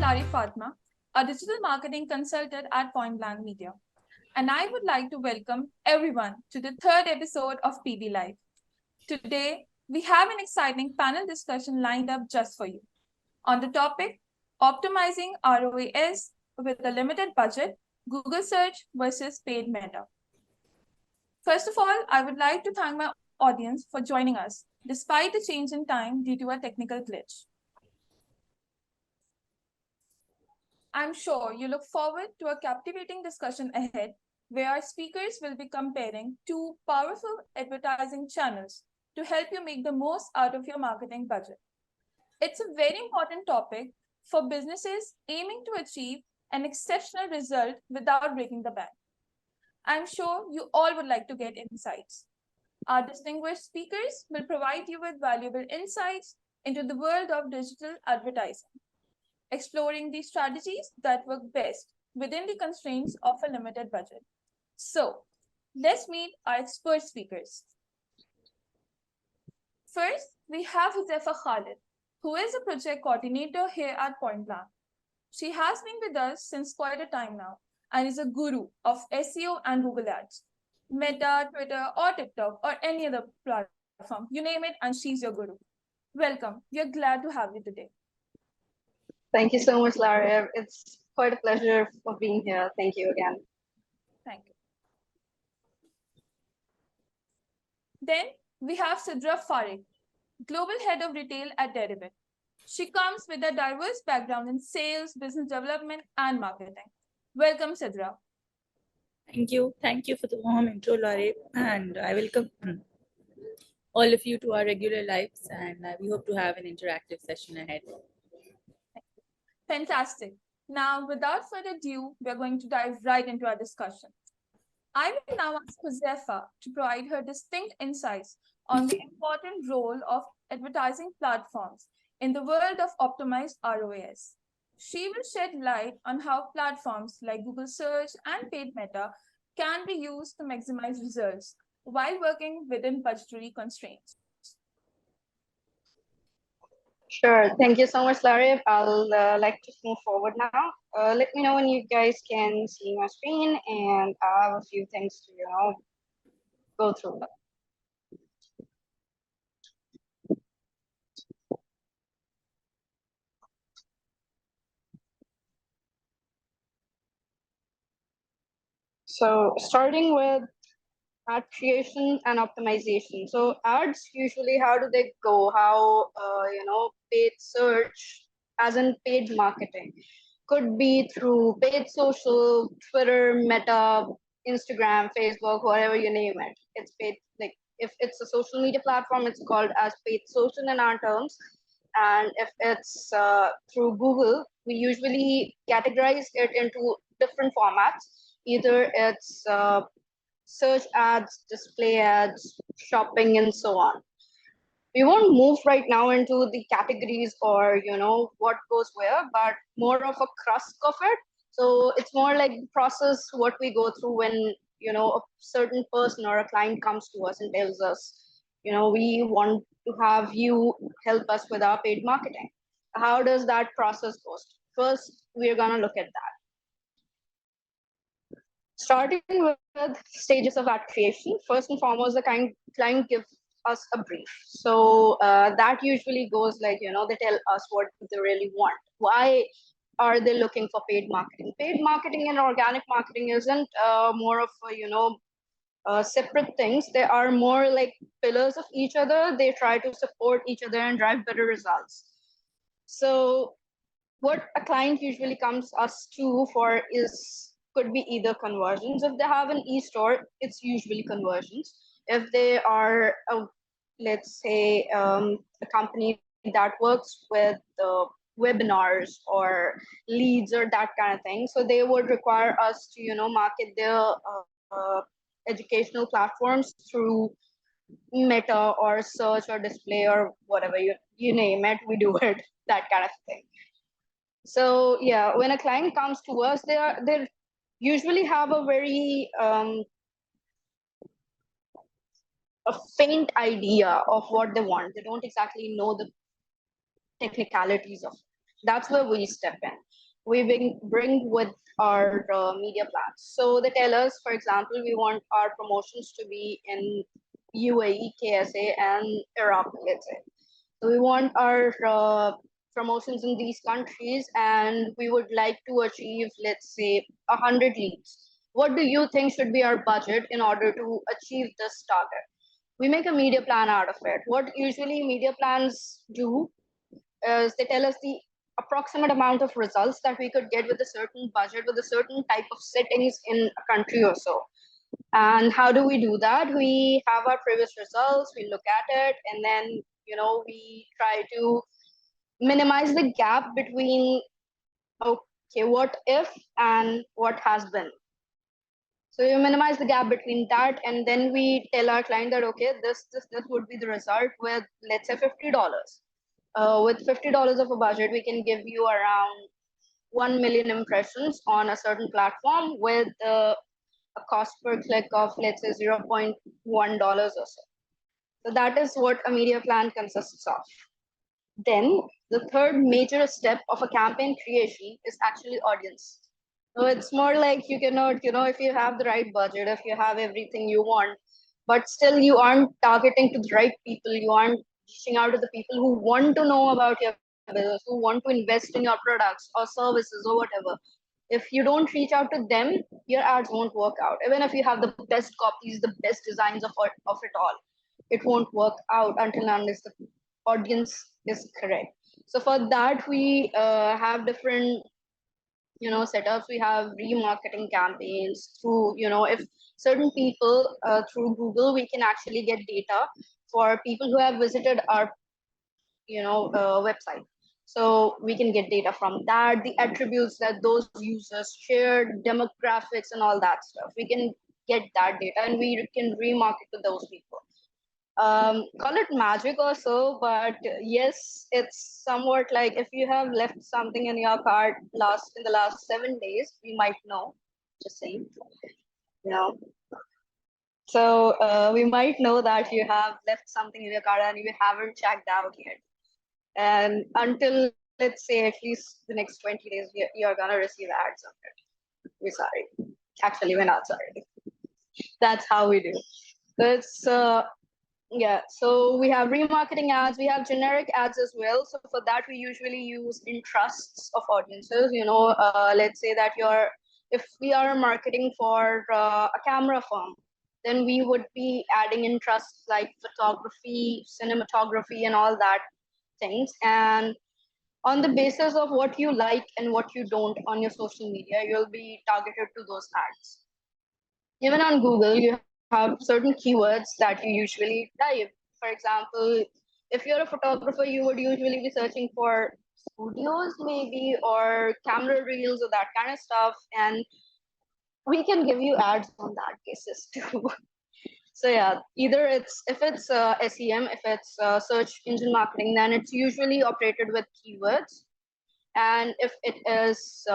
Lari Fatma, a digital marketing consultant at Point Blank Media, and I would like to welcome everyone to the third episode of PB Live. Today, we have an exciting panel discussion lined up just for you. On the topic, optimizing ROAS with a limited budget, Google search versus paid meta. First of all, I would like to thank my audience for joining us, despite the change in time due to a technical glitch. I'm sure you look forward to a captivating discussion ahead, where our speakers will be comparing two powerful advertising channels to help you make the most out of your marketing budget. It's a very important topic for businesses aiming to achieve an exceptional result without breaking the bank. I'm sure you all would like to get insights. Our distinguished speakers will provide you with valuable insights into the world of digital advertising, exploring the strategies that work best within the constraints of a limited budget. So, let's meet our expert speakers. First, we have Huzefa Khalid, who is a project coordinator here at Point Blank. She has been with us since quite a time now and is a guru of SEO and Google Ads, Meta, Twitter, or TikTok, or any other platform. You name it, and she's your guru. Welcome. We are glad to have you today. Thank you so much, Lara. It's quite a pleasure for being here. Thank you again. Thank you. Then we have Sidra Farid, Global Head of Retail at Deribit. She comes with a diverse background in sales, business development, and marketing. Welcome, Sidra. Thank you. Thank you for the warm intro, Laurie. And I welcome all of you to our regular lives, and we hope to have an interactive session ahead. Fantastic. Now, without further ado, we're going to dive right into our discussion. I will now ask Huzefa to provide her distinct insights on the important role of advertising platforms in the world of optimized ROAS. She will shed light on how platforms like Google Search and paid meta can be used to maximize results while working within budgetary constraints. Sure. Thank you so much, Larry. I'll like to move forward now. Let me know when you guys can see my screen, and I have a few things to, go through. So starting with ad creation and optimization. So ads usually, how do they go? How, paid search as in paid marketing could be through paid social, Twitter, Meta, Instagram, Facebook, whatever you name it. It's paid, like if it's a social media platform, it's called as paid social in our terms. And if it's through Google, we usually categorize it into different formats. Either it's search ads, display ads, shopping, and so on. We won't move right now into the categories or what goes where, but more of a crust of it. So it's more like the process, what we go through when a certain person or a client comes to us and tells us, we want to have you help us with our paid marketing. How does that process go? First, we're going to look at that. Starting with stages of ad creation, first and foremost, the client gives us a brief. So that usually goes like, they tell us what they really want. Why are they looking for paid marketing? Paid marketing and organic marketing isn't more of separate things. They are more like pillars of each other. They try to support each other and drive better results. So what a client usually comes us to for could be either conversions. If they have an e-store, it's usually conversions. If they are, let's say, a company that works with webinars or leads or that kind of thing, so they would require us to, market their educational platforms through Meta or search or display or whatever you name it, we do it, that kind of thing. So yeah, when a client comes to us, they usually have a very a faint idea of what they want. They don't exactly know the technicalities of it. That's where we step in. We bring with our media plans. So they tell us, for example, we want our promotions to be in UAE, KSA, and Iraq, let's say. So we want our promotions in these countries, and we would like to achieve, let's say, 100 leads. What do you think should be our budget in order to achieve this target? We make a media plan out of it. What usually media plans do is they tell us the approximate amount of results that we could get with a certain budget, with a certain type of settings in a country or so. And how do we do that? We have our previous results, we look at it, and then we try to minimize the gap between okay, what if and what has been. So you minimize the gap between that, and then we tell our client that okay, this would be the result with, let's say, $50. With $50 of a budget, we can give you around 1 million impressions on a certain platform with a cost per click of, let's say, $0.1 or so. So that is what a media plan consists of. Then the third major step of a campaign creation is actually audience. So it's more like you cannot, if you have the right budget, if you have everything you want, but still you aren't targeting to the right people, you aren't reaching out to the people who want to know about your business, who want to invest in your products or services or whatever. If you don't reach out to them, your ads won't work out. Even if you have the best copies, the best designs of it all, it won't work out until unless the audience is correct. So for that, we have different setups. We have remarketing campaigns through, if certain people through Google, we can actually get data for people who have visited our website. So we can get data from that, the attributes that those users shared, demographics and all that stuff. We can get that data and we can remarket to those people. Call it magic or so, but yes, it's somewhat like if you have left something in your cart in the last 7 days, we might know. Just saying, So we might know that you have left something in your cart and you haven't checked out yet. And until, let's say, at least the next 20 days, you're gonna receive ads on it. We're sorry. Actually, we're not sorry. That's how we do. So it's yeah, so we have remarketing ads, we have generic ads as well. So for that, we usually use interests of audiences. Let's say that if we are marketing for a camera firm, then we would be adding interests like photography, cinematography, and all that things. And on the basis of what you like and what you don't on your social media, you'll be targeted to those ads. Even on Google, you have certain keywords that you usually type. For example, if you're a photographer, you would usually be searching for studios maybe, or camera reels or that kind of stuff. And we can give you ads on that basis too. So yeah, either if it's SEM, if it's search engine marketing, then it's usually operated with keywords. And if it is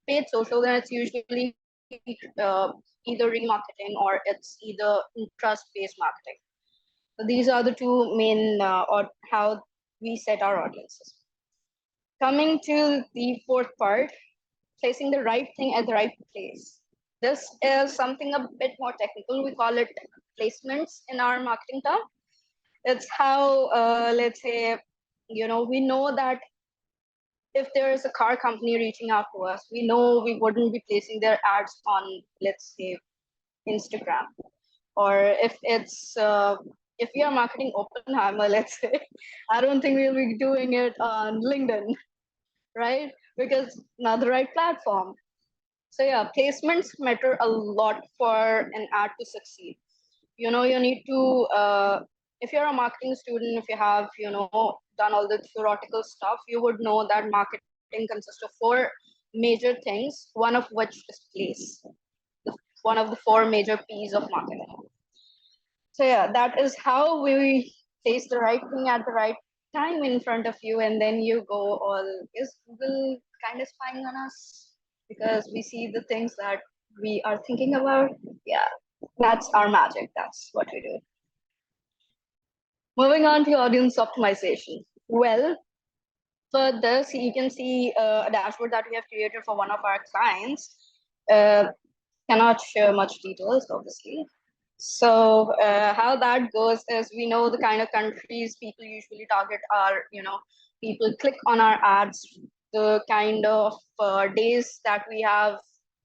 paid social, then it's usually either remarketing or it's either trust-based marketing. So these are the two main or how we set our audiences. Coming to the fourth part, placing the right thing at the right place. This is something a bit more technical. We call it placements in our marketing term. It's how, let's say, we know that if there is a car company reaching out to us, we know we wouldn't be placing their ads on, let's say, Instagram. Or if we are marketing Oppenheimer, let's say, I don't think we'll be doing it on LinkedIn, right? Because not the right platform. So yeah, placements matter a lot for an ad to succeed. You need to, if you're a marketing student, if you have, done all the theoretical stuff, you would know that marketing consists of 4 major things, one of which is place. One of the 4 major P's of marketing. So yeah, that is how we place the right thing at the right time in front of you, and then you go all, is Google kind of spying on us? Because we see the things that we are thinking about. Yeah, that's our magic. That's what we do. Moving on to audience optimization. Well, For this, you can see a dashboard that we have created for one of our clients. Cannot share much details, obviously. So how that goes is we know the kind of countries people usually target are, people click on our ads, the kind of days that we have,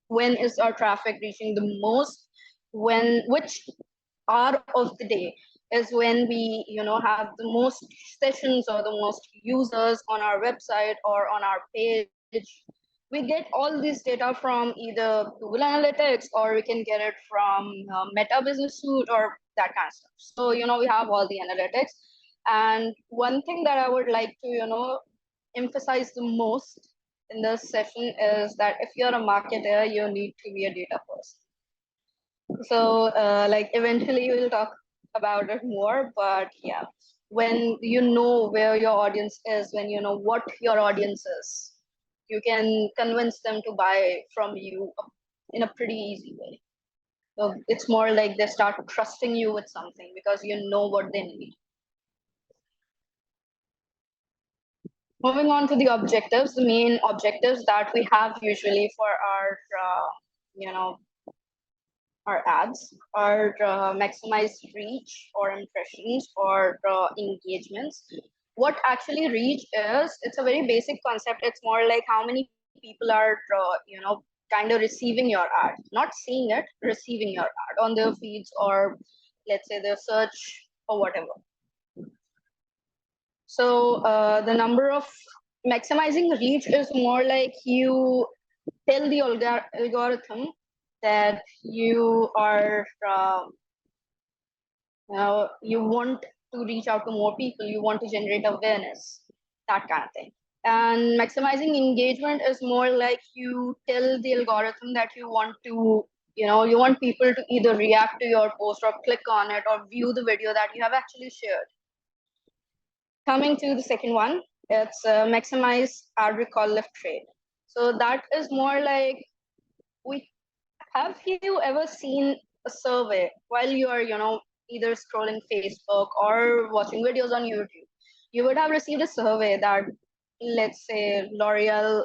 when is our traffic reaching the most, which hour of the day is when we have the most sessions or the most users on our website or on our page. We get all this data from either Google Analytics, or we can get it from Meta Business Suite or that kind of stuff. So we have all the analytics. And one thing that I would like to emphasize the most in this session is that if you're a marketer, you need to be a data person. So like eventually we'll talk about it more, but yeah, when you know where your audience is, when you know what your audience is, you can convince them to buy from you in a pretty easy way. So it's more like they start trusting you with something because you know what they need. Moving on to the objectives, the main objectives that we have usually for our ads are maximize reach or impressions or engagements. What actually reach is, it's a very basic concept. It's more like how many people are, kind of receiving your ad, not seeing it, receiving your ad on their feeds or let's say their search or whatever. So the number of maximizing reach is more like you tell the algorithm that you are you want to reach out to more people, you want to generate awareness, that kind of thing. And maximizing engagement is more like you tell the algorithm that you want to, you want people to either react to your post or click on it or view the video that you have actually shared. Coming to the second one, it's maximize ad recall lift rate. So that is more like, have you ever seen a survey while you are, either scrolling Facebook or watching videos on YouTube? You would have received a survey that, let's say, L'Oreal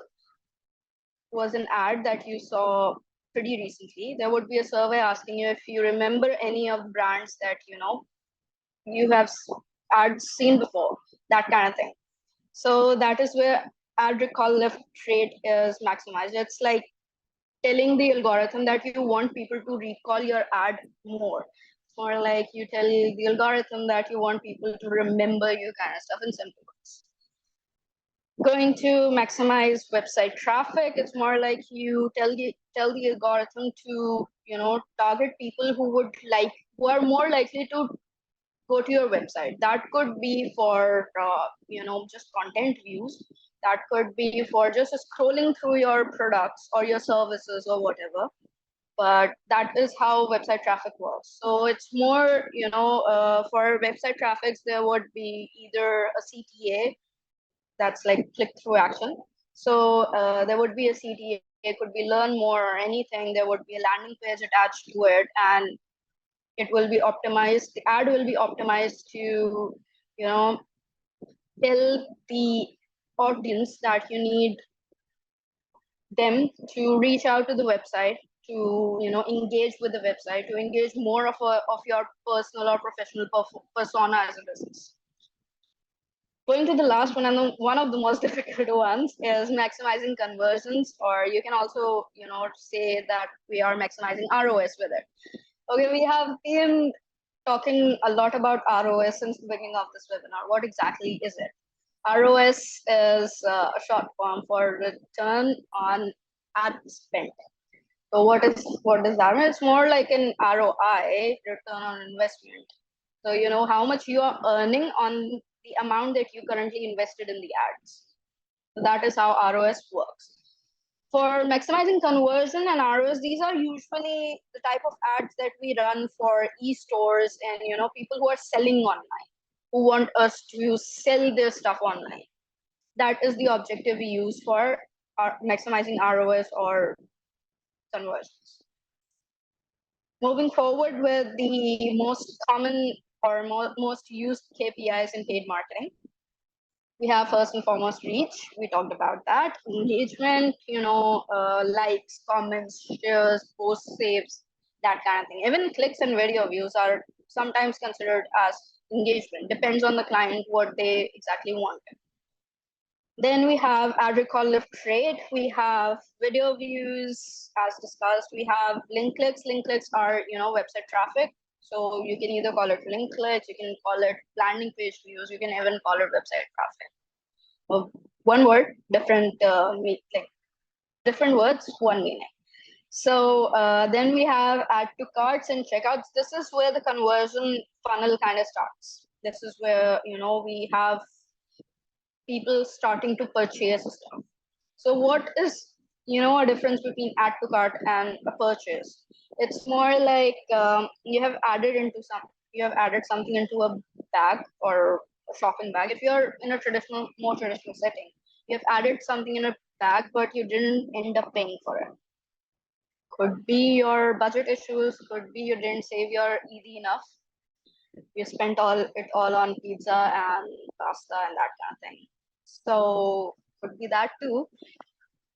was an ad that you saw pretty recently. There would be a survey asking you if you remember any of brands that you have ads seen before, that kind of thing. So that is where ad recall lift rate is maximized. It's like telling the algorithm that you want people to recall your ad more. It's more like you tell the algorithm that you want people to remember you, kind of stuff, in simple words. Going to maximize website traffic, it's more like you tell the algorithm to target people who are more likely to go to your website. That could be for just content views. That could be for just scrolling through your products or your services or whatever. But that is how website traffic works. So it's more, for website traffics, there would be either a CTA, that's like click-through action. So there would be a CTA, it could be learn more or anything. There would be a landing page attached to it, and it will be optimized. The ad will be optimized to, tell the audience that you need them to reach out to the website, to engage with the website, to engage more of your personal or professional persona as a business. Going to the last one, and one of the most difficult ones, is maximizing conversions, or you can also say that we are maximizing ROS with it. Okay, we have been talking a lot about ROS since the beginning of this webinar. What exactly is it? ROS is a short form for return on ad spend. So what does that mean? It's more like an ROI, return on investment. So how much you are earning on the amount that you currently invested in the ads. So that is how ROS works. For maximizing conversion and ROS, these are usually the type of ads that we run for e-stores and people who are selling online, who want us to sell their stuff online. That is the objective we use for maximizing ROS or conversions. Moving forward with the most common or most used KPIs in paid marketing. We have first and foremost reach. We talked about that. Engagement, likes, comments, shares, post saves, that kind of thing. Even clicks and video views are sometimes considered as engagement. Depends on the client what they exactly want. Then we have ad recall lift rate. We have video views, as discussed. We have link clicks. Link clicks are website traffic. So you can either call it link clicks, you can call it landing page views, you can even call it website traffic. One word, different different words, one meaning. So then we have add to carts and checkouts. This is where the conversion funnel kind of starts. This is where we have people starting to purchase stuff. So what is a difference between add to cart and a purchase? It's more like you have added something into a bag or a shopping bag. If you're in a more traditional setting, you have added something in a bag, but you didn't end up paying for it. Could be your budget issues, could be you didn't save your ED enough. You spent it all on pizza and pasta and that kind of thing. So could be that too.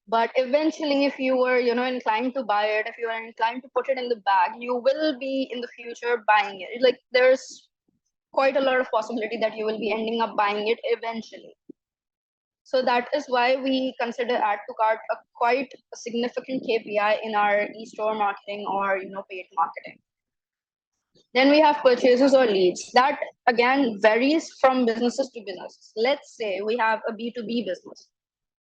But eventually, if you were inclined to buy it, if you are inclined to put it in the bag, you will be in the future buying it. Like there's quite a lot of possibility that you will be ending up buying it eventually. So that is why we consider add to cart a quite significant KPI in our e-store marketing or paid marketing. Then we have purchases or leads. That again varies from businesses to businesses. Let's say we have a B2B business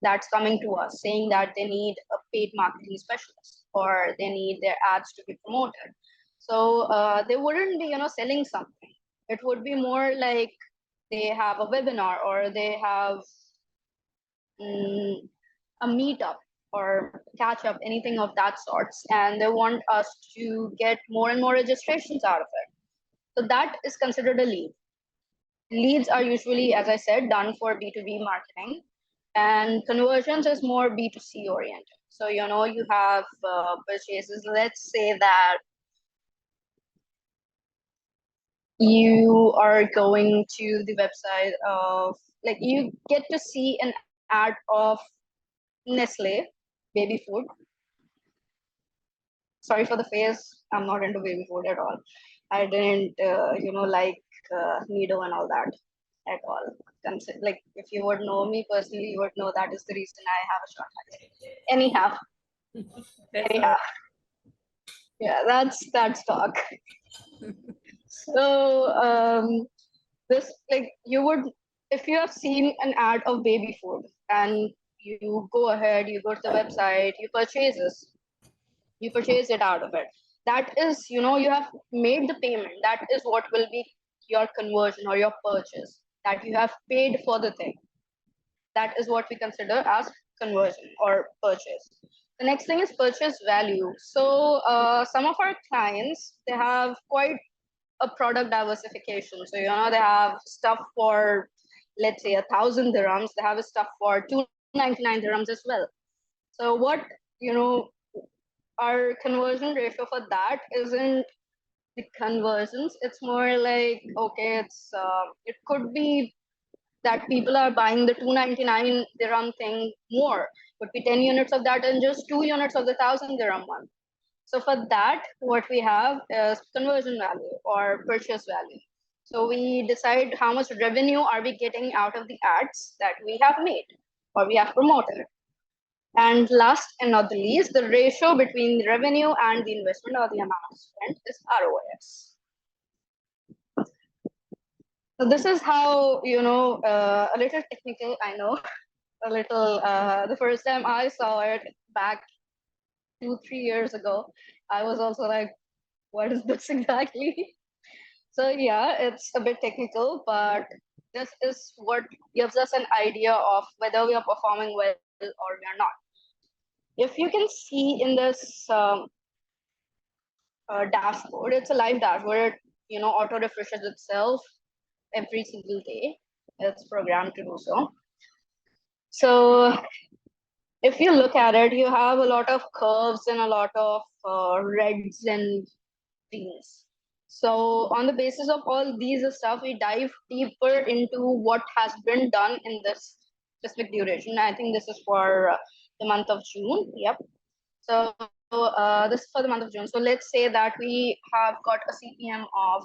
that's coming to us saying that they need a paid marketing specialist or they need their ads to be promoted. So they wouldn't be selling something. It would be more like they have a webinar or they have a meetup or catch up, anything of that sorts, and they want us to get more and more registrations out of it. So that is considered a lead. Leads are usually, as I said, done for B2B marketing, and conversions is more B2C oriented. So you have purchases. Let's say that you are going to the website of, like, you get to see an ad of Nestle baby food. Sorry for the face, I'm not into baby food at all. I didn't like Nido and all that at all. Like, if you would know me personally, you would know that is the reason I have a short hair. Anyhow, yeah, that's talk. So this, like, you would, if you have seen an ad of baby food and you go ahead, you go to the website, you purchase it out of it. That is, you have made the payment. That is what will be your conversion or your purchase, that you have paid for the thing. That is what we consider as conversion or purchase. The next thing is purchase value. So some of our clients, they have quite a product diversification. So, they have stuff for, let's say, 1,000 dirhams. They have stuff for 299 dirhams as well. So what, our conversion ratio for that isn't the conversions. It's more like, okay, it could be that people are buying the 299 dirham thing more. Could be 10 units of that and just 2 units of the 1,000 dirham one. So for that, what we have is conversion value or purchase value. So we decide how much revenue are we getting out of the ads that we have made or we have promoted. And last and not the least, the ratio between the revenue and the investment or the amount spent is ROAS. So this is how, a little technical, I know, a little, the first time I saw it back 2-3 years ago, I was also like, what is this exactly? So yeah, it's a bit technical, but this is what gives us an idea of whether we are performing well or we are not. If you can see in this dashboard, it's a live dashboard. It auto refreshes itself every single day. It's programmed to do so. So if you look at it, you have a lot of curves and a lot of reds and greens. So on the basis of all these stuff, we dive deeper into what has been done in this specific duration. I think this is for the month of June. Yep. So this is for the month of June. So let's say that we have got a CPM of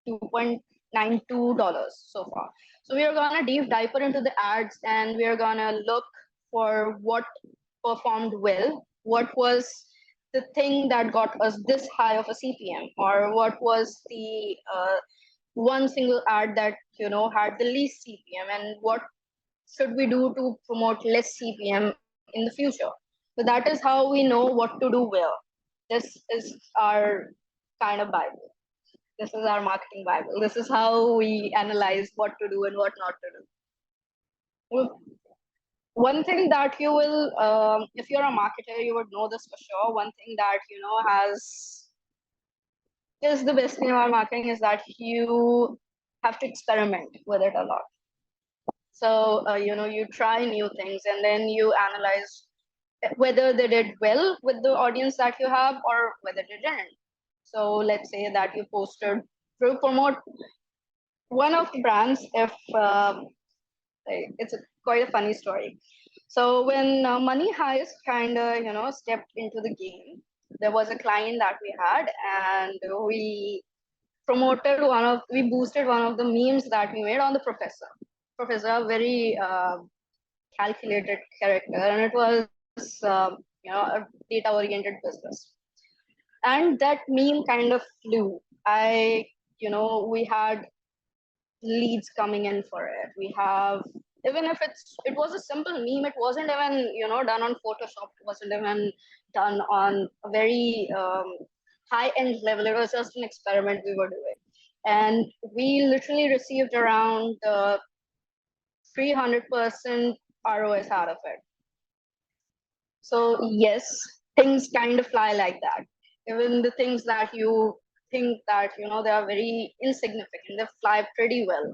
$2.92 so far. So we are gonna dive deeper into the ads, and we are gonna look for what performed well, what was the thing that got us this high of a CPM, or what was the one single ad that had the least CPM, and what should we do to promote less CPM in the future. So that is how we know what to do where. This is our kind of Bible. This is our marketing Bible. This is how we analyze what to do and what not to do. One thing that you will, if you're a marketer, you would know this for sure. One thing that is the best thing about marketing is that you have to experiment with it a lot. So you try new things, and then you analyze whether they did well with the audience that you have or whether they didn't. So let's say that you posted to promote one of the brands. If it's quite a funny story. So when Money Heist kind of stepped into the game, there was a client that we had, and we boosted one of the memes that we made on the professor. Professor, a very calculated character, and it was a data oriented business, and that meme kind of flew. We had leads coming in for it. We have, even if it was a simple meme, it wasn't even done on Photoshop, it wasn't even done on a very high end level. It was just an experiment we were doing, and we literally received around 300% ROAS out of it. So yes, things kind of fly like that. Even the things that you think that they are very insignificant, they fly pretty well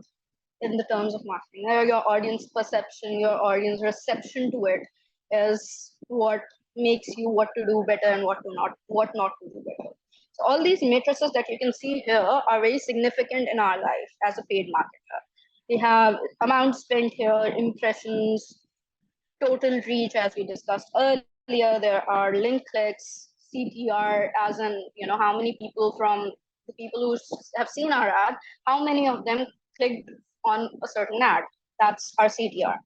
in the terms of marketing. Your audience perception, your audience reception to it is what makes you what to do better and what not to do better. So all these matrices that you can see here are very significant in our life as a paid marketer. We have amount spent here, impressions, total reach, as we discussed earlier. There are link clicks, CTR, as in how many people from the people who have seen our ad, how many of them clicked on a certain ad. That's our CTR.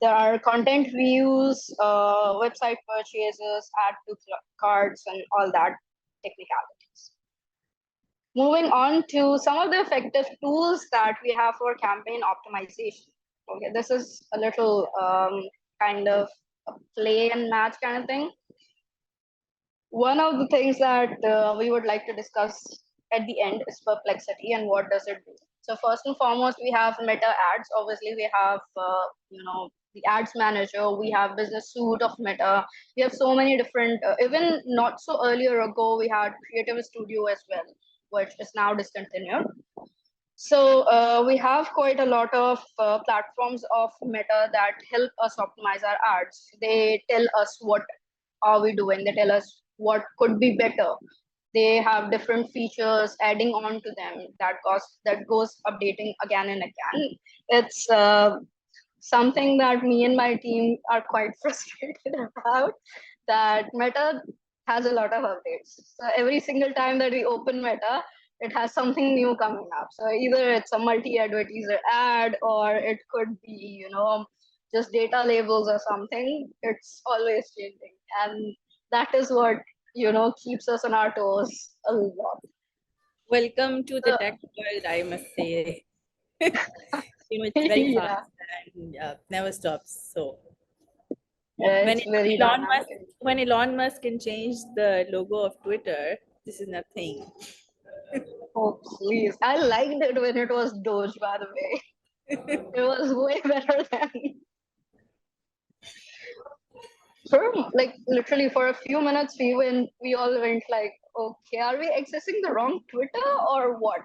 There are content views, website purchases, add to cards, and all that technicalities. Moving on to some of the effective tools that we have for campaign optimization. Okay, this is a little kind of a play and match kind of thing. One of the things that we would like to discuss at the end is perplexity and what does it do. So first and foremost, we have meta ads. Obviously, we have the ads manager. We have business suite of Meta. We have so many different. Even not so earlier ago, we had Creative Studio as well, which is now discontinued. So we have quite a lot of platforms of Meta that help us optimize our ads. They tell us what are we doing. They tell us what could be better. They have different features adding on to them that goes updating again and again. It's something that me and my team are quite frustrated about, that Meta has a lot of updates. So every single time that we open Meta, it has something new coming up. So either it's a multi-advertiser ad, or it could be, just data labels or something. It's always changing. And that is what, keeps us on our toes a lot. Welcome to the tech world, I must say. It's very fast and never stops. So when Elon Musk can change the logo of Twitter, this is nothing. Oh, please. I liked it when it was Doge, by the way. It was way better than... literally for a few minutes, we all went like, okay, are we accessing the wrong Twitter or what?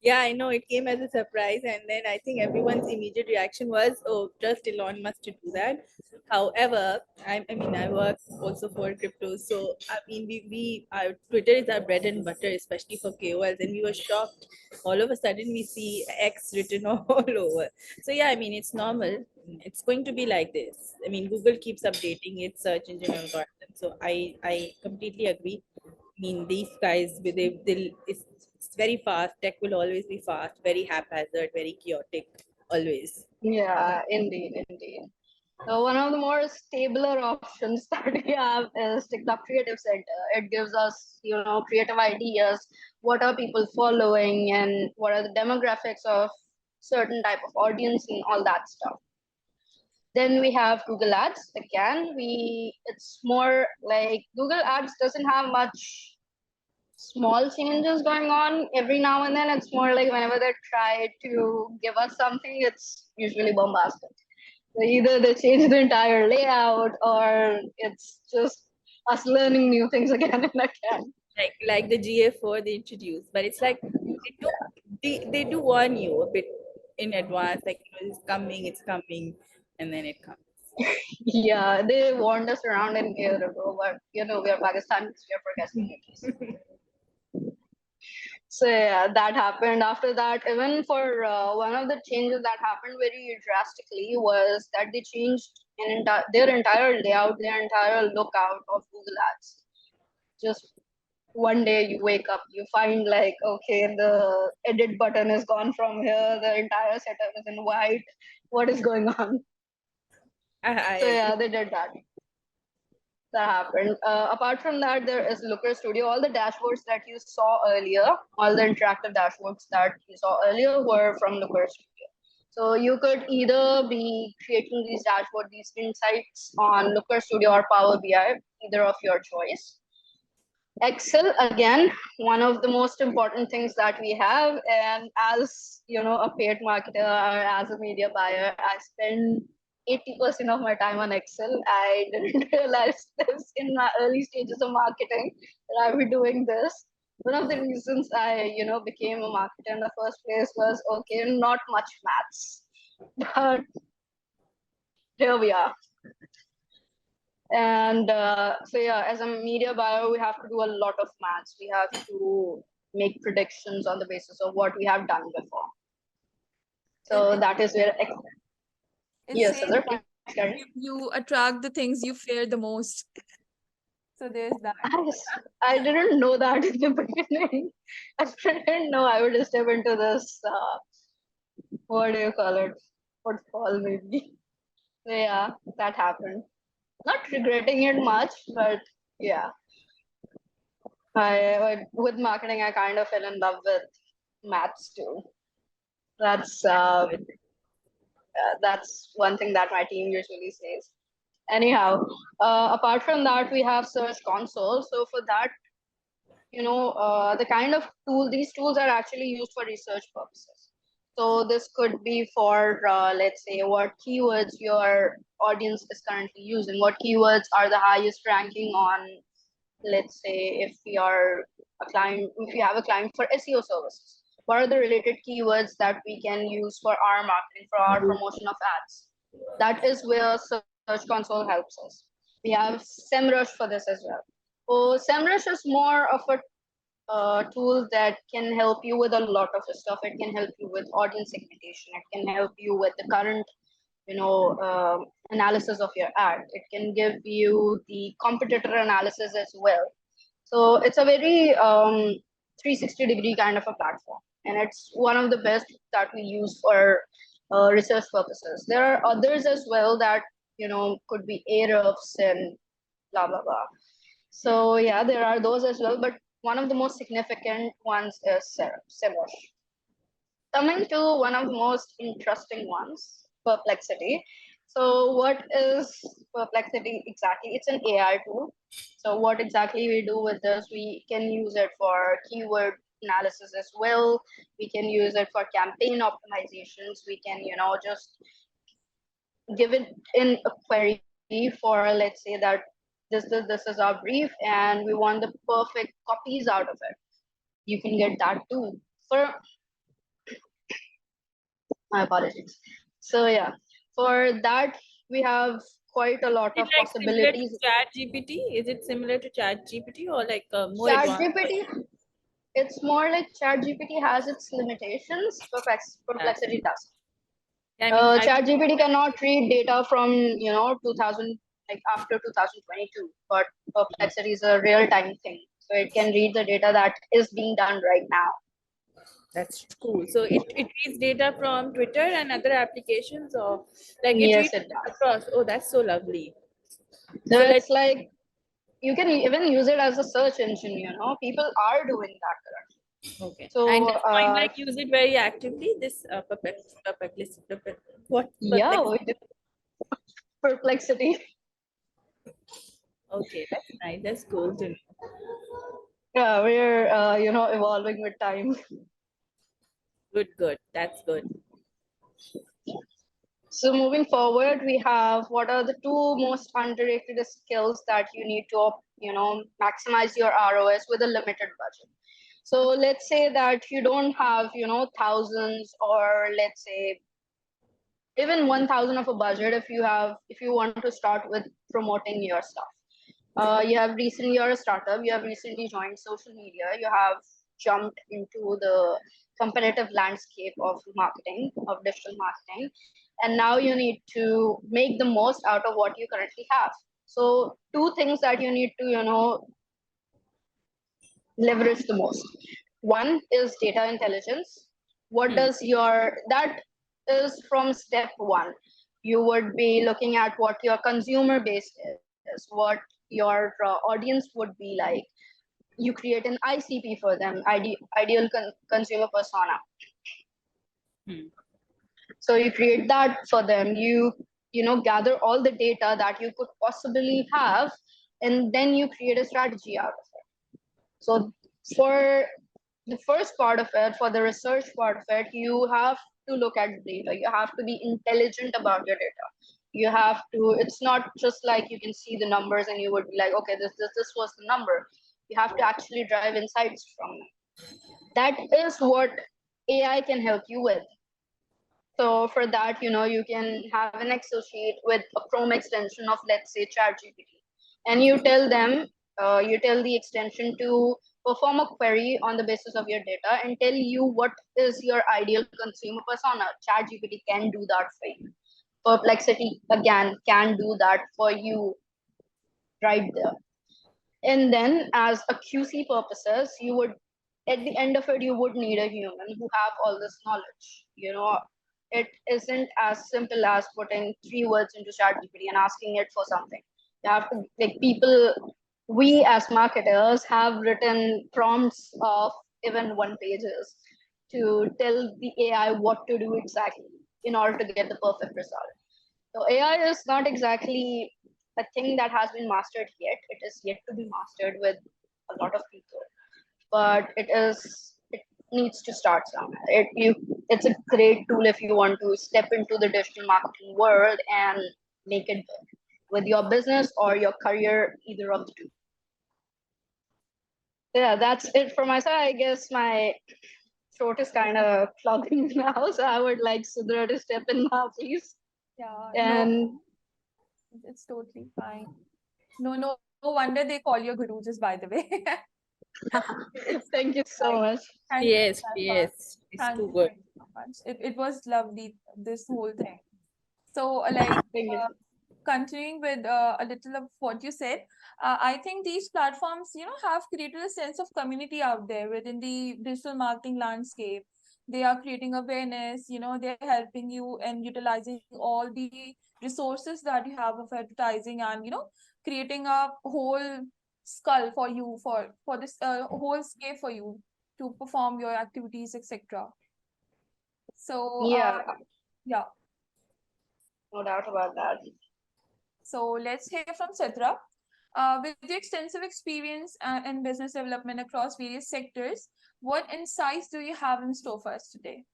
Yeah, I know it came as a surprise, and then I think everyone's immediate reaction was, "Oh, just Elon Musk to do that." However, I mean, I work also for crypto, so I mean, our Twitter is our bread and butter, especially for KOLs, and we were shocked. All of a sudden, we see X written all over. So yeah, I mean, it's normal. It's going to be like this. I mean, Google keeps updating its search engine algorithm, so I completely agree. I mean, these guys, it's very fast. Tech will always be fast, very haphazard, very chaotic, always. Yeah, indeed, indeed. So one of the more stabler options that we have is TikTok Creative Center. It gives us, creative ideas. What are people following, and what are the demographics of certain type of audience and all that stuff. Then we have Google Ads. Again, it's more like Google Ads doesn't have much small changes going on every now and then. It's more like whenever they try to give us something, it's usually bombastic. So either they change the entire layout, or it's just us learning new things again and again. Like the GA4 they introduced, but it's like they do warn you a bit in advance, like it's coming, and then it comes. Yeah, they warned us around in year ago, but we are Pakistanis, we are forgetting it. So yeah, that happened. After that, even for one of the changes that happened very drastically was that they changed their entire layout, their entire lookout of Google Ads. Just one day you wake up, you find like, okay, the edit button is gone from here, the entire setup is in white. What is going on? So yeah, they did that. That happened. Apart from that, there is Looker Studio. All the dashboards that you saw earlier, all the interactive dashboards that you saw earlier were from Looker Studio. So you could either be creating these dashboards, these insights on Looker Studio or Power BI, either of your choice. Excel, again, one of the most important things that we have. And as a paid marketer or as a media buyer, I spend 80% of my time on Excel. I didn't realize this in my early stages of marketing that I would be doing this. One of the reasons I, became a marketer in the first place was, okay, not much maths, but here we are. And so yeah, as a media buyer, we have to do a lot of maths. We have to make predictions on the basis of what we have done before. So that is where yes, says Heather, that please carry. you attract the things you fear the most. So there's that. I didn't know that in the beginning. I didn't know I would step into this. What do you call it? Football, maybe. So yeah, that happened. Not regretting it much, but yeah. With marketing, I kind of fell in love with maths too. That's one thing that my team usually says. Anyhow, apart from that, we have Search Console. So for that, the kind of these tools are actually used for research purposes. So this could be for, let's say, what keywords your audience is currently using, what keywords are the highest ranking on, let's say, if you have a client for SEO services, what are the related keywords that we can use for our marketing, for our promotion of ads? That is where Search Console helps us. We have SEMrush for this as well. So SEMrush is more of a tool that can help you with a lot of stuff. It can help you with audience segmentation. It can help you with the current, analysis of your ad. It can give you the competitor analysis as well. So it's a very 360-degree kind of a platform, and it's one of the best that we use for research purposes. There are others as well that could be Ahrefs and blah blah blah. So yeah, there are those as well, but one of the most significant ones is SEMrush. Coming to one of the most interesting ones, Perplexity. So what is Perplexity exactly? It's an AI tool. So what exactly we do with this, we can use it for keyword analysis as well. We can use it for campaign optimizations. We can, just give it in a query for, let's say that this is our brief and we want the perfect copies out of it. You can get that too. For My apologies. So yeah, for that we have quite a lot Is of it like similar to possibilities. Chat GPT? Is it similar to Chat GPT or like more Chat advanced? GPT, it's more like Chat GPT has its limitations. Yeah. Perplexity does. I mean, Chat GPT cannot read data from 2000, like after 2022, but Perplexity is a real time thing, so it can read the data that is being done right now. that's cool. So it reads data from Twitter and other applications, or like it Yes, reads it does. across. Oh, that's so lovely. So So let's it's like you can even use it as a search engine. People are doing that currently. okay. And So does Point like use it very actively? This what yeah, perplex? we do. Perplexity. Okay, that's nice. That's cool to know. Yeah, we're evolving with time. Good, good. That's good. So moving forward, we have what are the two most underrated skills that you need to maximize your ROS with a limited budget. So let's say that you don't have thousands, or let's say even 1,000 of a budget. If you want to start with promoting your stuff, you're a startup, you have recently joined social media, you have jumped into the competitive landscape of marketing, of digital marketing, and now you need to make the most out of what you currently have. So two things that you need to leverage the most. One is data intelligence. What does your that is from step one. You would be looking at what your consumer base is, what your audience would be like. You create an ICP for them, ideal consumer persona. Hmm. So you create that for them. You gather all the data that you could possibly have, and then you create a strategy out of it. So for the first part of it, for the research part of it, you have to look at data. You have to be intelligent about your data. You have to. It's not just like you can see the numbers and you would be like, okay, this was the number. You have to actually drive insights from them. That is what AI can help you with. So for that, you can have an Excel sheet with a Chrome extension of, let's say, ChatGPT, and you tell the extension to perform a query on the basis of your data and tell you what is your ideal consumer persona. ChatGPT can do that for you. Perplexity again can do that for you right there. And then, as a QC purposes, you would, at the end of it, you would need a human who have all this knowledge. It isn't as simple as putting 3 words into ChatGPT and asking it for something. You have to, like, we as marketers have written prompts of even 1 pages to tell the AI what to do exactly in order to get the perfect result. So AI is not exactly a thing that has been mastered yet. It is yet to be mastered with a lot of people, but it needs to start somewhere. It's a great tool if you want to step into the digital marketing world and make it big with your business or your career, either of the two. Yeah, that's it for my side. I guess my throat is kind of clogging now, so I would like Sudra to step in now, please. Yeah, And no, it's totally fine. No wonder they call you guru, just by the way. It's thank you so like, much. thank you Yes, so much. yes. It's Thank too you, good. thank you so much. It was lovely, this whole thing. So, like, Thank you. continuing with a little of what you said, I think these platforms, have created a sense of community out there within the digital marketing landscape. They are creating awareness, they're helping you and utilizing all the resources that you have of advertising, and, creating a whole skull for you for this whole scape for you to perform your activities, etc. So, Yeah, yeah. no doubt about that. So let's hear from Chitra. With your extensive experience in business development across various sectors, what insights do you have in store for us today?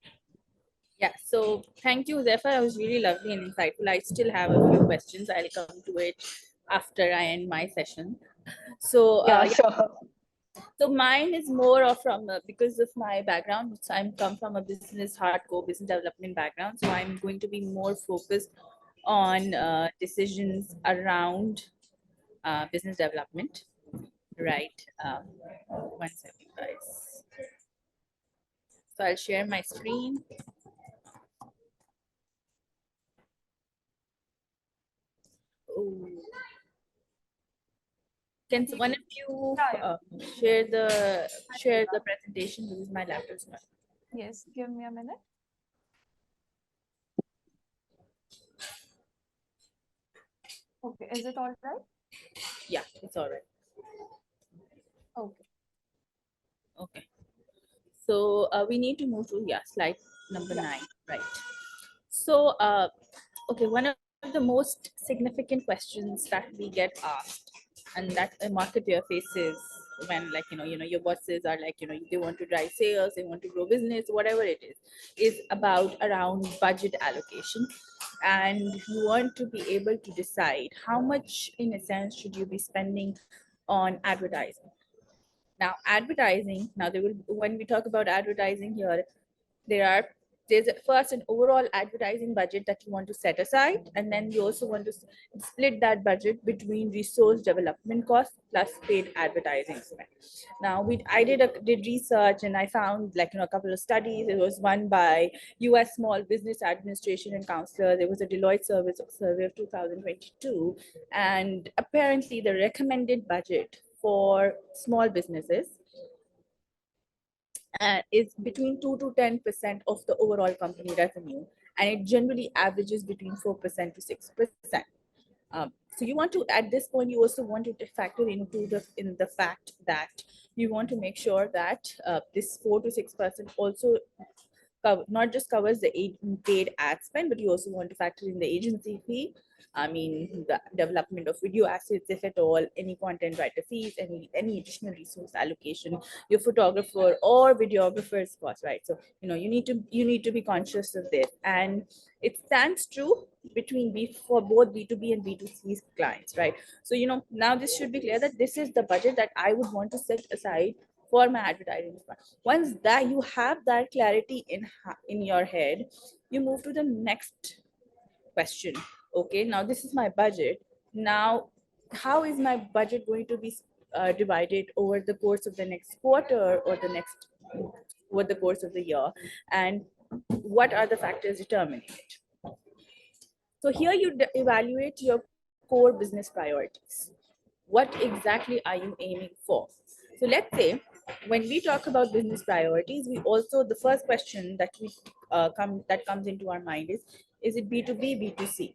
Yeah, so thank you, Zephyr. It was really lovely and insightful. I still have a few questions. I'll come to it after I end my session. So, Yeah, yeah, sure. So mine is more of from because of my background. So I'm come from a business hardcore business development background. So I'm going to be more focused on decisions around business development, right? 1second, guys. So I'll share my screen. Oh. Can one of you share the presentation? Because my laptop's not. Yes, give me a minute. Okay, is it all right? Yeah, it's all right. Okay. Okay. So we need to move to slide number 9, right? So okay, one of the most significant questions that we get asked, and that a marketer faces when your bosses are like they want to drive sales, they want to grow business, whatever it is about around budget allocation, and you want to be able to decide how much in a sense should you be spending on advertising. Now advertising, now there will, when we talk about advertising here, there's first an overall advertising budget that you want to set aside, and then you also want to split that budget between resource development costs plus paid advertising spend. Now I did research, and I found a couple of studies. It was one by US Small Business Administration and Counselor. There was a Deloitte survey of 2022, and apparently the recommended budget for small businesses is between 2 to 10% of the overall company revenue, and it generally averages between 4% to 6%. So you want to, at this point, you also want to factor into the fact that you want to make sure that this 4 to 6% also not just covers the paid ad spend, but you also want to factor in the agency fee. I mean, the development of video assets, if at all, any content writer fees, any additional resource allocation, your photographer or videographer's cost, right? So you need to be conscious of this, and it stands true for both B2B and B2C clients, right? So now this should be clear that this is the budget that I would want to set aside for my advertising fund. Once that you have that clarity in your head, you move to the next question. Okay, now this is my budget. Now how is my budget going to be divided over the course of the next quarter, or over the course of the year, and what are the factors determining it? So here you evaluate your core business priorities. What exactly are you aiming for? So let's say when we talk about business priorities, we also, the first question that that comes into our mind is it B2B, B2C?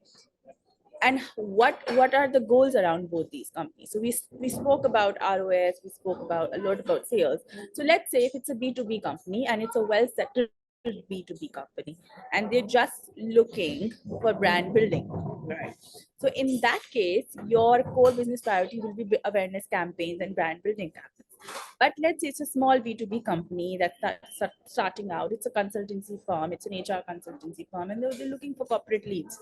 And what are the goals around both these companies? So we spoke about ROAS, we spoke about a lot about sales. So let's say if it's a B2B company and it's a well settled B2B company, and they're just looking for brand building, right? So in that case, your core business priority will be awareness campaigns and brand building campaigns. But let's say it's a small B2B company that's starting out. It's a consultancy firm, it's an HR consultancy firm, and they're looking for corporate leads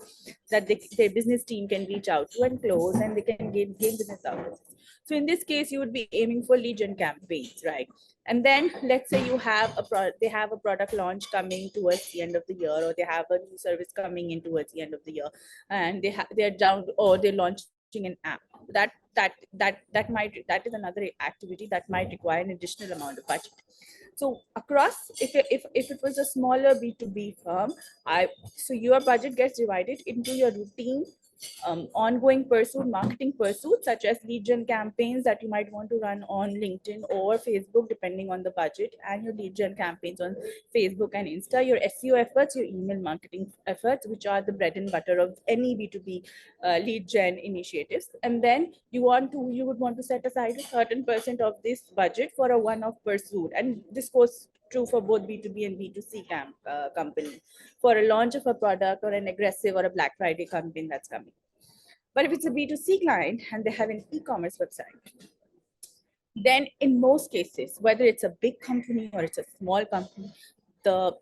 that their business team can reach out to and close, and they can gain business outcomes. So in this case, you would be aiming for lead gen campaigns, right? And then let's say they have a product launch coming towards the end of the year, or they have a new service coming in towards the end of the year, and they're down, or they're launching an app. That is another activity that might require an additional amount of budget. So across, if it was a smaller B2B firm, so your budget gets divided into your routine ongoing marketing pursuits, such as lead gen campaigns that you might want to run on LinkedIn or Facebook, depending on the budget, and your lead gen campaigns on Facebook and Insta, your SEO efforts, your email marketing efforts, which are the bread and butter of any B2B lead gen initiatives. And then you would want to set aside a certain percent of this budget for a one-off pursuit. And this goes true for both B2B and B2C company, for a launch of a product or an aggressive or a Black Friday campaign that's coming. But if it's a B2C client and they have an e-commerce website, then in most cases, whether it's a big company or it's a small company, the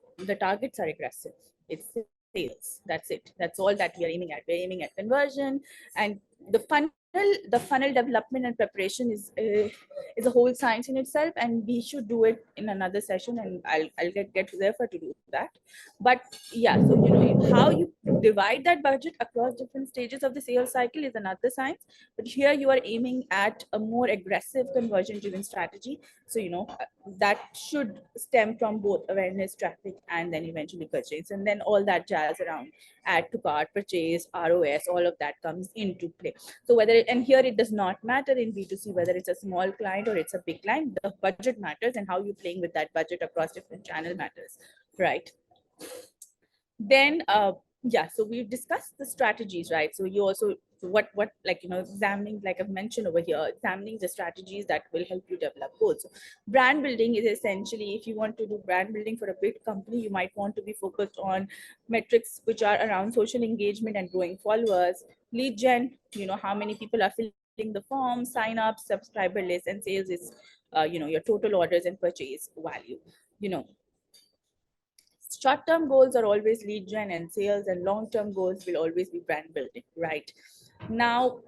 targets are aggressive. It's sales. That's it. That's all that we are aiming at. We're aiming at conversion, and the funnel funnel development and preparation is a whole science in itself, and we should do it in another session, and I'll get to Zephyr to do that. But yeah, so how you divide that budget across different stages of the sales cycle is another science, but here you are aiming at a more aggressive conversion driven strategy. So that should stem from both awareness, traffic, and then eventually purchase, and then all that jazz around add to cart, purchase, ROAS, all of that comes into play. So and here it does not matter in B2C whether it's a small client or it's a big client, the budget matters, and how you're playing with that budget across different channel matters, right? Then yeah, so we've discussed the strategies, right? So you also, what like examining, like I've mentioned over here, examining the strategies that will help you develop goals. So brand building is essentially, if you want to do brand building for a big company, you might want to be focused on metrics which are around social engagement and growing followers, lead gen, how many people are filling the form, sign up, subscriber list, and sales is your total orders and purchase value. Short-term goals are always lead gen and sales, and long-term goals will always be brand building, right? Now,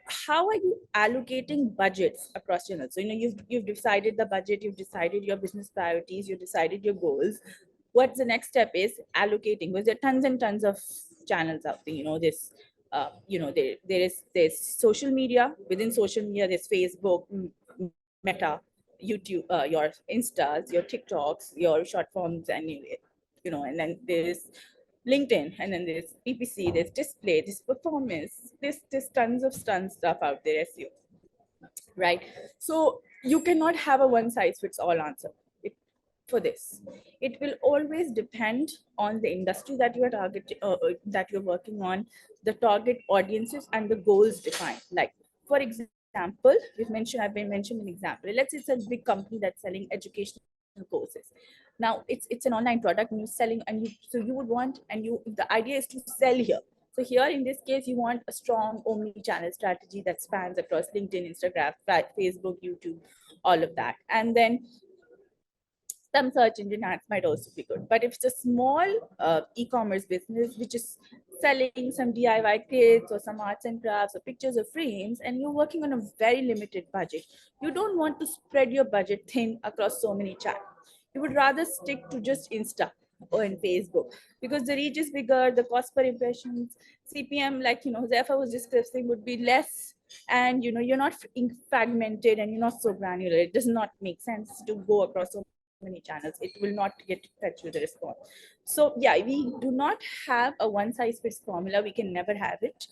how are you allocating budgets across channels? So you've decided the budget, you've decided your business priorities, you've decided your goals. What's the next step is allocating, because there are tons and tons of channels out there. There's social media. Within social media, there's Facebook, Meta, YouTube, your Instas, your TikToks, your short forms, and and then there's LinkedIn, and then there's PPC, there's display, there's performance, there's tons of stuff out there, SEO, right? So you cannot have a one size fits all answer for this. It will always depend on the industry that you are targeting, that you're working on, the target audiences, and the goals defined. Like, for example, I've been mentioned an example. Let's say it's a big company that's selling educational courses. Now it's an online product, and you're selling, so you would want, the idea is to sell here. So here in this case, you want a strong omni-channel strategy that spans across LinkedIn, Instagram, Facebook, YouTube, all of that. And then some search engine ads might also be good. But if it's a small e-commerce business which is selling some DIY kits or some arts and crafts or pictures or frames, and you're working on a very limited budget, you don't want to spread your budget thin across so many channels. You would rather stick to just Insta or in Facebook, because the reach is bigger, the cost per impressions, CPM, like Zephyr was discussing, would be less, and you're not fragmented and you're not so granular. It does not make sense to go across so many channels. It will not get fetch with the response. So yeah, we do not have a one size fits formula. We can never have it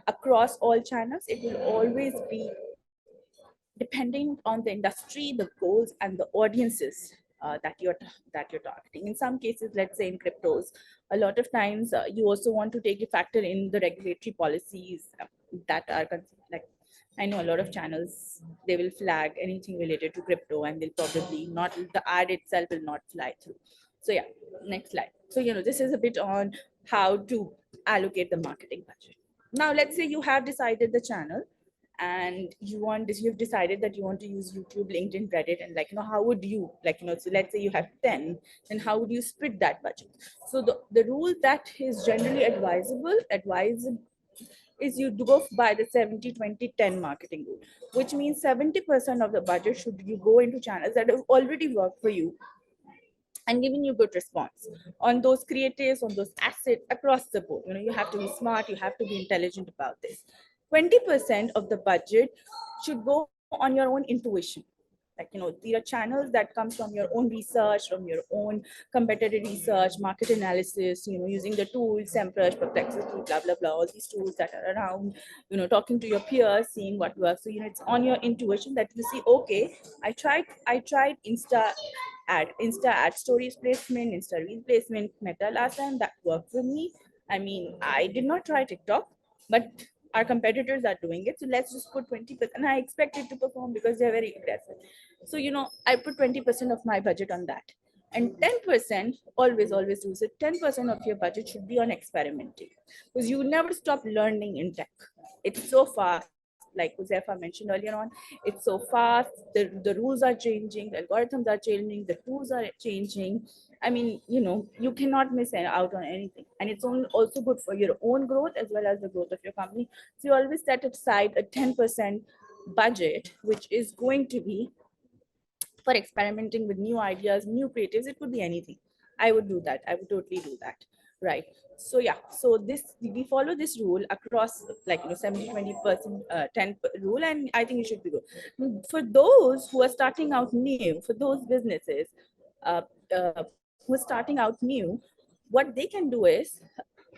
across all channels. It will always be depending on the industry, the goals, and the audiences that you're targeting. In some cases, let's say in cryptos, a lot of times you also want to take a factor in the regulatory policies that are like, I know a lot of channels, they will flag anything related to crypto, and they'll probably not, the ad itself will not fly through. So yeah, next slide. So this is a bit on how to allocate the marketing budget. Now let's say you have decided the channel, and you've decided that you want to use YouTube, LinkedIn, Reddit, and how would you so let's say you have 10, then how would you split that budget? So the rule that is generally advisable is you go by the 70-20-10 marketing rule, which means 70% of the budget should you go into channels that have already worked for you and giving you good response on those creatives, on those assets across the board. You have to be smart, you have to be intelligent about this. 20% of the budget should go on your own intuition. There are channels that comes from your own research, from your own competitive research, market analysis, using the tools, SEMrush, Perplexity, blah, blah, blah, all these tools that are around, talking to your peers, seeing what works. So, it's on your intuition that you see, okay, I tried Insta ad stories placement, Insta reel placement, Meta last time, that worked for me. I mean, I did not try TikTok, but our competitors are doing it. So let's just put 20%. And I expect it to perform because they're very aggressive. So, I put 20% of my budget on that. And 10%, always do. So 10% of your budget should be on experimenting, because you will never stop learning in tech. It's so fast. Like Zephyr mentioned earlier on, it's so fast. The rules are changing, the algorithms are changing, the tools are changing, I mean, you cannot miss out on anything. And it's also good for your own growth as well as the growth of your company. So you always set aside a 10% budget, which is going to be for experimenting with new ideas, new creatives. It could be anything. I would do that. I would totally do that. Right. So yeah, so this, we follow this rule across, like 70-20% 10 rule, and I think it should be good. For those who are starting out new, for those businesses uh, who are starting out new, what they can do is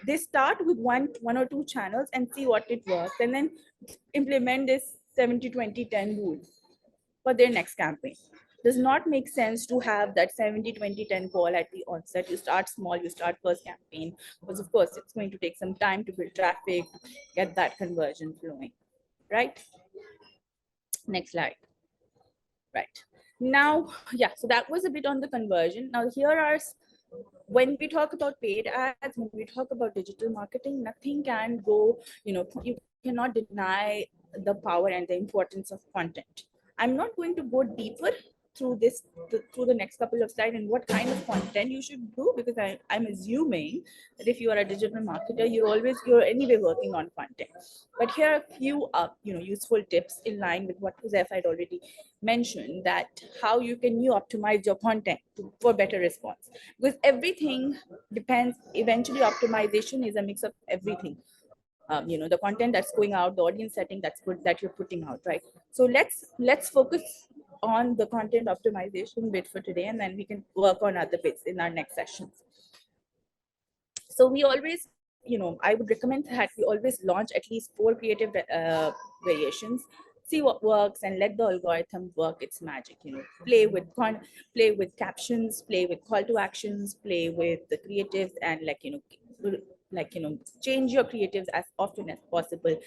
they start with one or two channels and see what it works, and then implement this 70-20-10 rule for their next campaign. Does not make sense to have that 70-20-10 call at the onset. You start small, you start first campaign, because of course it's going to take some time to build traffic, get that conversion flowing, right? Next slide. Right. Now, yeah, so that was a bit on the conversion. Now here are, when we talk about paid ads, when we talk about digital marketing, nothing can go, you cannot deny the power and the importance of content. I'm not going to go deeper through this, through the next couple of slides, and what kind of content you should do, because I'm assuming that if you are a digital marketer, you're anyway working on content. But here are a few useful tips in line with what Joseph had already mentioned, that how you optimize your content for better response, because everything depends. Eventually optimization is a mix of everything. The content that's going out, the audience setting that you're putting out, right? So let's focus on the content optimization bit for today, and then we can work on other bits in our next sessions. So we always, I would recommend that we always launch at least 4 creative variations, see what works, and let the algorithm work its magic. Play with captions, play with call to actions, play with the creatives, and change your creatives as often as possible.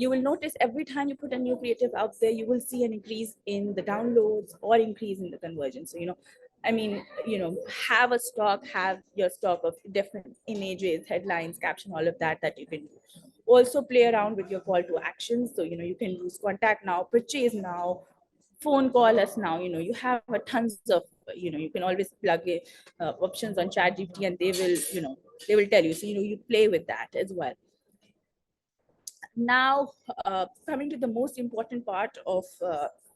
You will notice every time you put a new creative out there, you will see an increase in the downloads or increase in the conversion. So I mean, have your stock of different images, headlines, caption, all of that you can do. Also play around with your call to actions. So you can use contact now, purchase now, phone call us now. You have a tons of, you can always plug options on ChatGPT, and they will tell you. So you play with that as well. Now, coming to the most important part of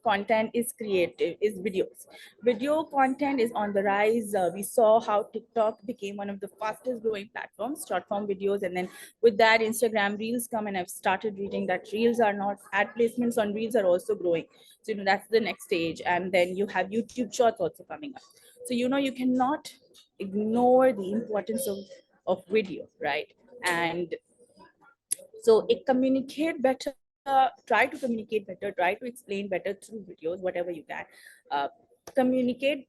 content is videos. Video content is on the rise. We saw how TikTok became one of the fastest growing platforms, short form videos, and then with that Instagram Reels come, and I've started reading that Reels are not, ad placements on Reels are also growing. So that's the next stage. And then you have YouTube Shorts also coming up. So you cannot ignore the importance of video, right? And so communicate better, try to communicate better, try to explain better through videos, whatever you can. Communicate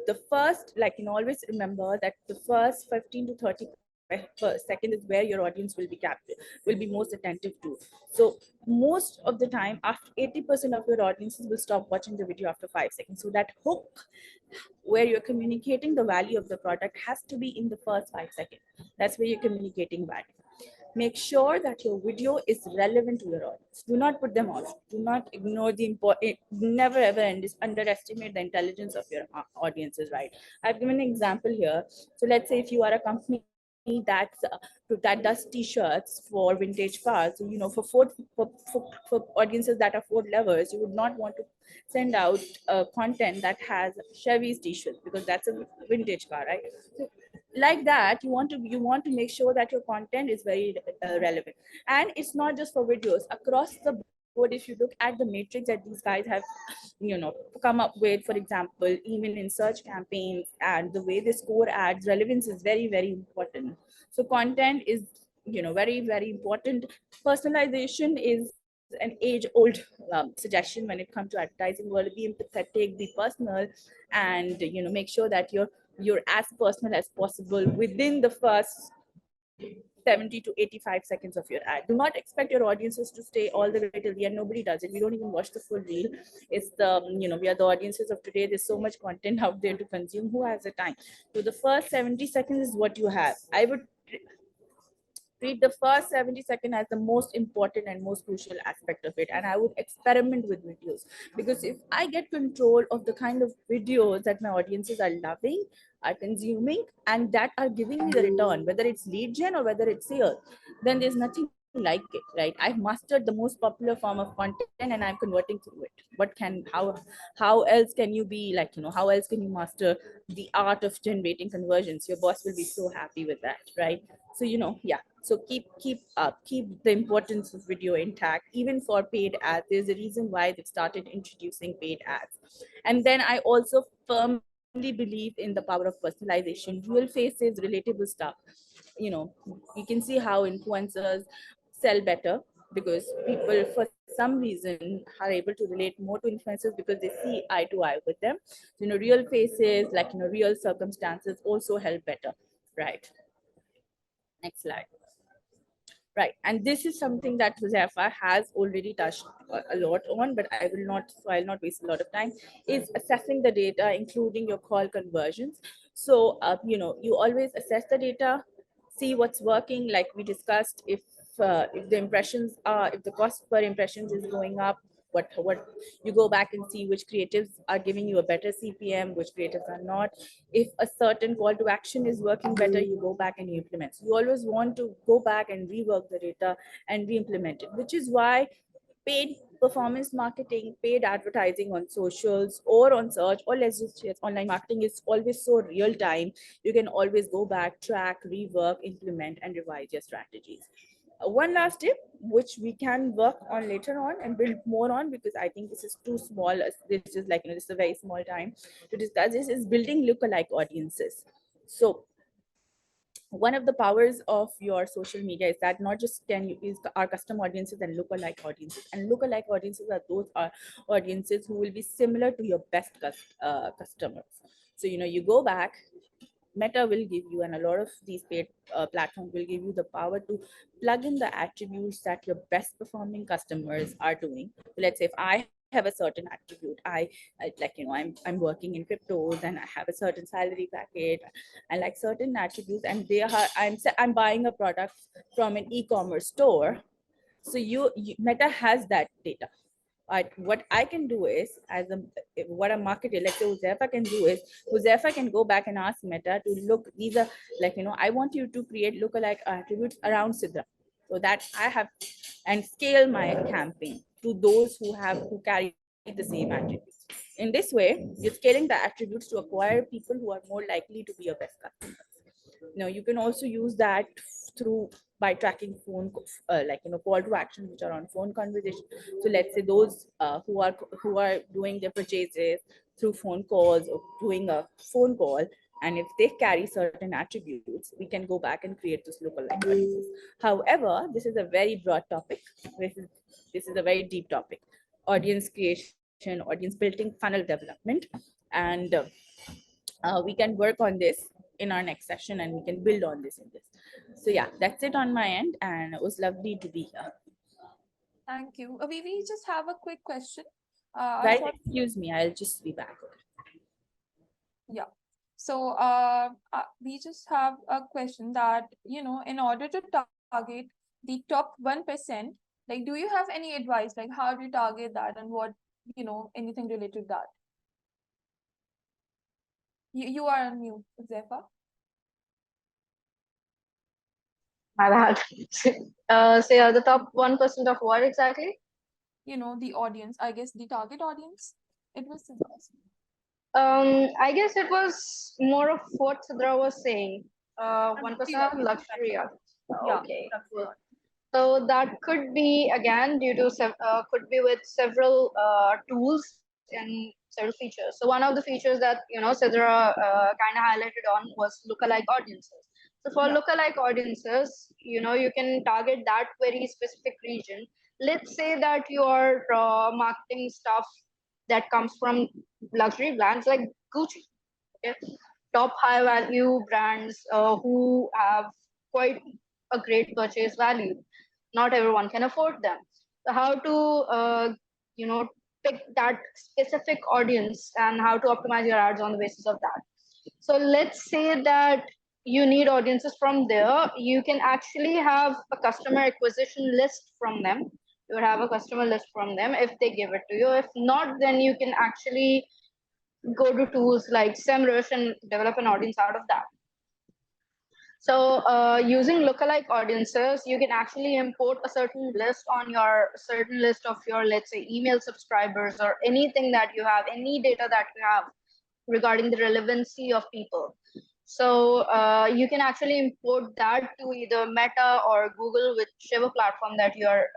the first, always remember that the first 15 to 30 per second is where your audience will be most attentive to. So most of the time, after 80% of your audiences will stop watching the video after 5 seconds. So that hook where you're communicating the value of the product has to be in the first 5 seconds. That's where you're communicating value. Make sure that your video is relevant to your audience. Do not put them off. Do not ignore the important, never ever underestimate the intelligence of your audiences, right? I've given an example here. So let's say if you are a company that does t-shirts for vintage cars, so, for audiences that are Ford lovers, you would not want to send out content that has Chevy's t-shirts, because that's a vintage car, right? So, like that, you want to make sure that your content is very relevant. And it's not just for videos, across the board. If you look at the matrix that these guys have come up with, for example, even in search campaigns and the way they score ads, relevance is very, very important. So content is very, very important. Personalization is an age-old suggestion when it comes to advertising world. Be empathetic, be personal, and make sure that you're as personal as possible within the first 70 to 85 seconds of your ad. Do not expect your audiences to stay all the way till the end. Nobody does it. We don't even watch the full reel. It's we are the audiences of today. There's so much content out there to consume. Who has the time? So the first 70 seconds is what you have. I would treat the first 70 seconds as the most important and most crucial aspect of it. And I would experiment with videos, because if I get control of the kind of videos that my audiences are loving, are consuming and that are giving me the return, whether it's lead gen or whether it's sales, then there's nothing like it, right? I've mastered the most popular form of content and I'm converting through it. How else can you be like, how else can you master the art of generating conversions? Your boss will be so happy with that, right? So yeah, so keep the importance of video intact. Even for paid ads, there's a reason why they've started introducing paid ads. And then I also firmly believe in the power of personalization, real faces, relatable stuff. you know you can see how influencers sell better because people for some reason are able to relate more to influencers because they see eye to eye with them. Real faces, like real circumstances also help better, right? Next slide. Right, and this is something that Josefa has already touched a lot on, but I'll not waste a lot of time, is assessing the data, including your call conversions. So, you always assess the data, see what's working, like we discussed, if the impressions are, if the cost per impressions is going up, what you go back and see which creatives are giving you a better CPM, which creatives are not. If a certain call to action is working better, you go back and you implement. So you always want to go back and rework the data and re-implement it, which is why paid performance marketing, paid advertising on socials or on search, or let's just say online marketing, is always so real time. You can always go back, track, rework, implement, and revise your strategies. One last tip, which we can work on later on and build more on, because I think this is too small. This is like, this is a very small time to discuss this, is building lookalike audiences. So one of the powers of your social media is that not just is our custom audiences and lookalike audiences. And lookalike audiences are those audiences who will be similar to your best customers. So you go back, Meta will give you, and a lot of these paid platforms will give you the power to plug in the attributes that your best performing customers are doing. So let's say if I have a certain attribute, I'm working in cryptos and I have a certain salary packet and like certain attributes, and I'm buying a product from an e-commerce store. So Meta has that data. What I can do is, what a marketer, let's say Josefa can do is, Josefa can go back and ask Meta to look, these are I want you to create lookalike attributes around Sidra, so that I have, and scale my campaign to those who carry the same attributes. In this way, you're scaling the attributes to acquire people who are more likely to be your best customers. You can also use that through by tracking phone call to action which are on phone conversation. So let's say those who are doing their purchases through phone calls or doing a phone call, and if they carry certain attributes, we can go back and create those lookalike audiences. However, this is a very broad topic. This is a very deep topic: audience creation, audience building, funnel development. And we can work on this in our next session, and we can build on this in this. So yeah, that's it on my end, and it was lovely to be here. Thank you. We just have a quick question. Right, excuse me, I'll just be back. Yeah. So we just have a question that, in order to target the top 1%, like, do you have any advice? Like, how do you target that, and what, anything related to that? You are on mute, Zefa. My bad. Say the top 1% of what exactly? The audience, I guess the target audience. It was I guess it was more of what Sidra was saying. 1% of luxury. yeah. Okay. So that could be again due to could be with several tools and several features. So one of the features that Sidra kind of highlighted on was lookalike audiences. So for lookalike audiences, you can target that very specific region. Let's say that your marketing stuff that comes from luxury brands like Gucci, okay? Top high value brands who have quite a great purchase value. Not everyone can afford them. So how to pick that specific audience and how to optimize your ads on the basis of that. So let's say that you need audiences from there. You can actually have a customer acquisition list from them. You would have a customer list from them if they give it to you. If not, then you can actually go to tools like SEMrush and develop an audience out of that. So using lookalike audiences, you can actually import a certain list of your, let's say, email subscribers or anything that you have, any data that you have regarding the relevancy of people. So you can actually import that to either Meta or Google, whichever platform that you are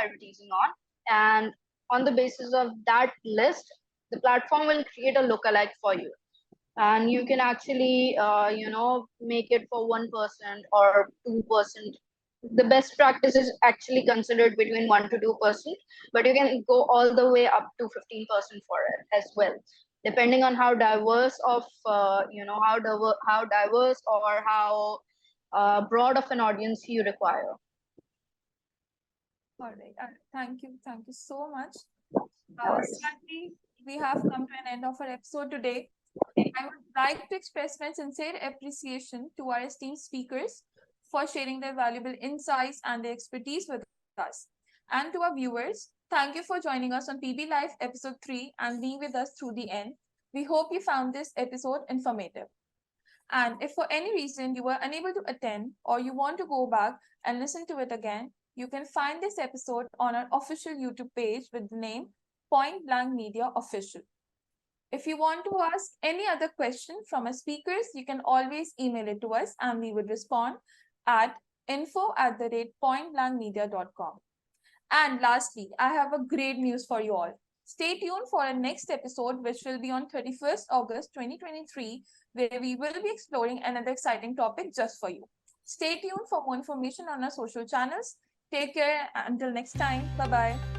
advertising on. And on the basis of that list, the platform will create a lookalike for you. And you can actually make it for 1% or 2%. The best practice is actually considered between 1 to 2%, but you can go all the way up to 15% for it as well, depending on how diverse of how diverse or how broad of an audience you require. All right. Thank you. Thank you so much. worries. Sadly, we have come to an end of our episode today. I would like to express my sincere appreciation to our esteemed speakers for sharing their valuable insights and their expertise with us. And to our viewers, thank you for joining us on PB Live episode 3 and being with us through the end. We hope you found this episode informative. And if for any reason you were unable to attend or you want to go back and listen to it again, you can find this episode on our official YouTube page with the name Point Blank Media Official. If you want to ask any other question from our speakers, you can always email it to us and we would respond at info@pointblankmedia.com. And lastly, I have a great news for you all. Stay tuned for our next episode, which will be on 31st August 2023, where we will be exploring another exciting topic just for you. Stay tuned for more information on our social channels. Take care until next time. Bye-bye.